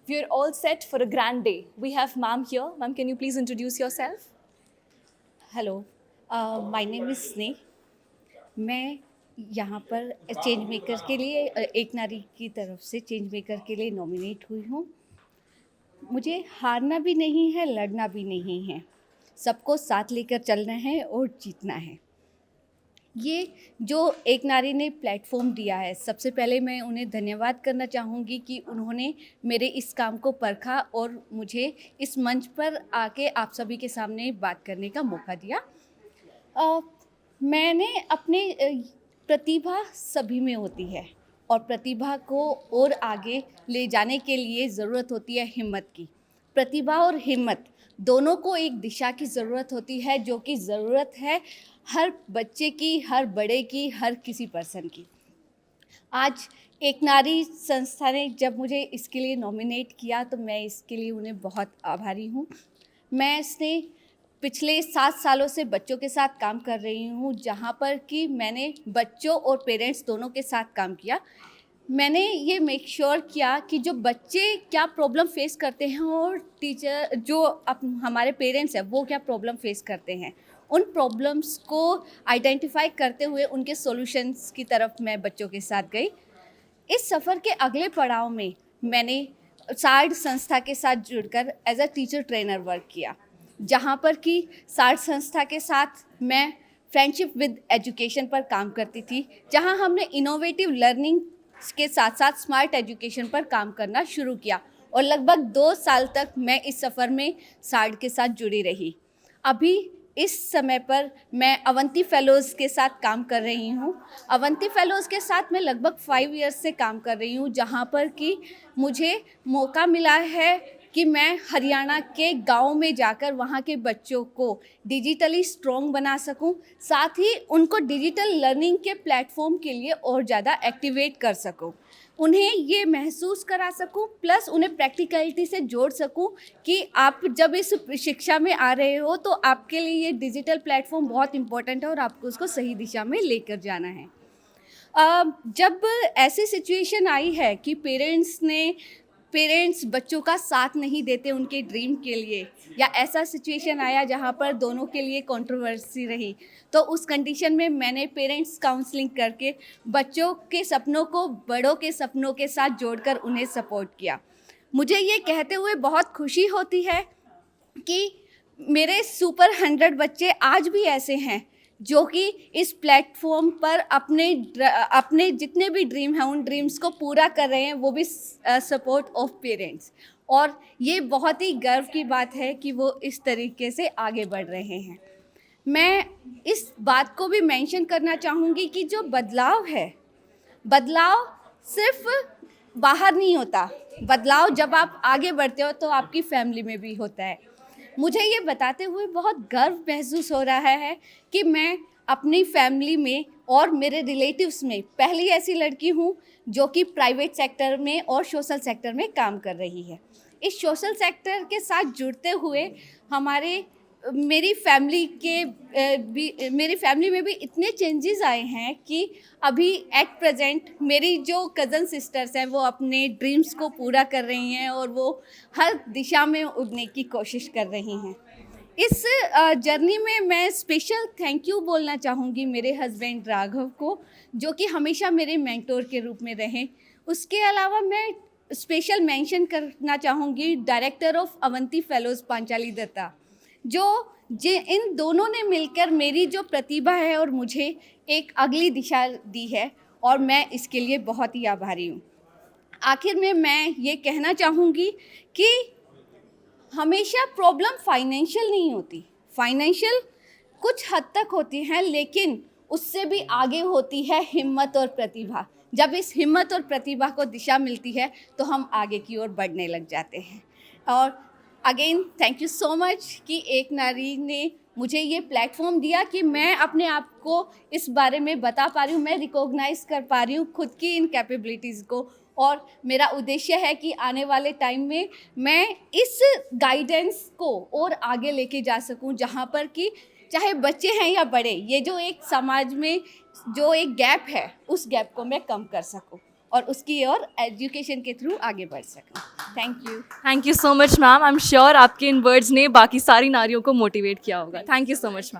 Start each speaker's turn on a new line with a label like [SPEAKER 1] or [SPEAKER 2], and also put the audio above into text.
[SPEAKER 1] We are all set for a grand day. We have ma'am here. Ma'am, can you please introduce yourself?
[SPEAKER 2] Hello, my name is स्नेह। मैं यहाँ पर change maker के लिए एक नारी की तरफ से चेंज मेकर के लिए नॉमिनेट हुई हूँ। मुझे हारना भी नहीं है, लड़ना भी नहीं है, सबको साथ लेकर चलना है और जीतना है। ये जो एक नारी ने प्लेटफॉर्म दिया है, सबसे पहले मैं उन्हें धन्यवाद करना चाहूँगी कि उन्होंने मेरे इस काम को परखा और मुझे इस मंच पर आके आप सभी के सामने बात करने का मौका दिया। अ, मैंने अपने प्रतिभा सभी में होती है और प्रतिभा को और आगे ले जाने के लिए ज़रूरत होती है हिम्मत की। प्रतिभा और हिम्मत दोनों को एक दिशा की ज़रूरत होती है, जो कि ज़रूरत है हर बच्चे की, हर बड़े की, हर किसी पर्सन की। आज एक नारी संस्था ने जब मुझे इसके लिए नॉमिनेट किया तो मैं इसके लिए उन्हें बहुत आभारी हूँ। मैं इसने पिछले 7 सालों से बच्चों के साथ काम कर रही हूँ, जहाँ पर कि मैंने बच्चों और पेरेंट्स दोनों के साथ काम किया। मैंने ये मेक श्योर किया कि जो बच्चे क्या प्रॉब्लम फेस करते हैं और टीचर जो हमारे पेरेंट्स हैं वो क्या प्रॉब्लम फेस करते हैं, उन प्रॉब्लम्स को आइडेंटिफाई करते हुए उनके सॉल्यूशंस की तरफ मैं बच्चों के साथ गई। इस सफ़र के अगले पड़ाव में मैंने सार्ड संस्था के साथ जुड़कर as a teacher trainer work किया, जहाँ पर कि सार्ड संस्था के साथ मैं फ्रेंडशिप विद एजुकेशन पर काम करती थी, जहाँ हमने इनोवेटिव लर्निंग के साथ साथ स्मार्ट एजुकेशन पर काम करना शुरू किया और लगभग 2 साल तक मैं इस सफ़र में सार्ड के साथ जुड़ी रही। अभी इस समय पर मैं अवंती फेलोज़ के साथ काम कर रही हूँ। अवंती फेलोज़ के साथ मैं लगभग 5 इयर्स से काम कर रही हूँ, जहाँ पर कि मुझे मौका मिला है कि मैं हरियाणा के गाँव में जाकर वहाँ के बच्चों को डिजिटली स्ट्रॉन्ग बना सकूँ, साथ ही उनको डिजिटल लर्निंग के प्लेटफॉर्म के लिए और ज़्यादा एक्टिवेट कर सकूँ, उन्हें ये महसूस करा सकूं, प्लस उन्हें प्रैक्टिकलिटी से जोड़ सकूं कि आप जब इस शिक्षा में आ रहे हो तो आपके लिए ये डिजिटल प्लेटफॉर्म बहुत इम्पोर्टेंट है और आपको उसको सही दिशा में लेकर जाना है। जब ऐसी सिचुएशन आई है कि पेरेंट्स बच्चों का साथ नहीं देते उनके ड्रीम के लिए, या ऐसा सिचुएशन आया जहाँ पर दोनों के लिए कंट्रोवर्सी रही, तो उस कंडीशन में मैंने पेरेंट्स काउंसलिंग करके बच्चों के सपनों को बड़ों के सपनों के साथ जोड़कर उन्हें सपोर्ट किया। मुझे ये कहते हुए बहुत खुशी होती है कि मेरे सुपर 100 बच्चे आज भी ऐसे हैं जो कि इस प्लेटफॉर्म पर अपने जितने भी ड्रीम हैं उन ड्रीम्स को पूरा कर रहे हैं, वो भी सपोर्ट ऑफ पेरेंट्स। और ये बहुत ही गर्व की बात है कि वो इस तरीके से आगे बढ़ रहे हैं। मैं इस बात को भी मेंशन करना चाहूँगी कि जो बदलाव है, बदलाव सिर्फ बाहर नहीं होता, बदलाव जब आप आगे बढ़ते हो तो आपकी फैमिली में भी होता है। मुझे ये बताते हुए बहुत गर्व महसूस हो रहा है कि मैं अपनी फैमिली में और मेरे रिलेटिव्स में पहली ऐसी लड़की हूँ जो कि प्राइवेट सेक्टर में और सोशल सेक्टर में काम कर रही है। इस सोशल सेक्टर के साथ जुड़ते हुए हमारे मेरी फैमिली में भी इतने चेंजेस आए हैं कि अभी एट प्रेजेंट मेरी जो कज़न सिस्टर्स हैं वो अपने ड्रीम्स को पूरा कर रही हैं और वो हर दिशा में उड़ने की कोशिश कर रही हैं। इस जर्नी में मैं स्पेशल थैंक यू बोलना चाहूँगी मेरे हस्बैंड राघव को, जो कि हमेशा मेरे मेंटोर के रूप में रहे। उसके अलावा मैं स्पेशल मेंशन करना चाहूँगी director of Avanti fellows Panchali Dutta, इन दोनों ने मिलकर मेरी जो प्रतिभा है और मुझे एक अगली दिशा दी है, और मैं इसके लिए बहुत ही आभारी हूँ। आखिर में मैं ये कहना चाहूँगी कि हमेशा प्रॉब्लम फाइनेंशियल नहीं होती, फाइनेंशियल कुछ हद तक होती है, लेकिन उससे भी आगे होती है हिम्मत और प्रतिभा। जब इस हिम्मत और प्रतिभा को दिशा मिलती है तो हम आगे की ओर बढ़ने लग जाते हैं। और again thank you so much कि एक नारी ने मुझे ये प्लेटफॉर्म दिया कि मैं अपने आप को इस बारे में बता पा रही हूँ, मैं रिकॉग्नाइज कर पा रही हूँ खुद की इन कैपेबिलिटीज़ को। और मेरा उद्देश्य है कि आने वाले टाइम में मैं इस गाइडेंस को और आगे लेके जा सकूं, जहां पर कि चाहे बच्चे हैं या बड़े, ये जो एक समाज में जो एक गैप है उस गैप को मैं कम कर सकूं। और उसकी और एजुकेशन के थ्रू आगे बढ़ सकूं। Thank you.
[SPEAKER 1] Thank you so much ma'am. I am sure आपके इन वर्ड्स ने बाकी सारी नारियों को मोटिवेट किया होगा। Thank you so much ma'am.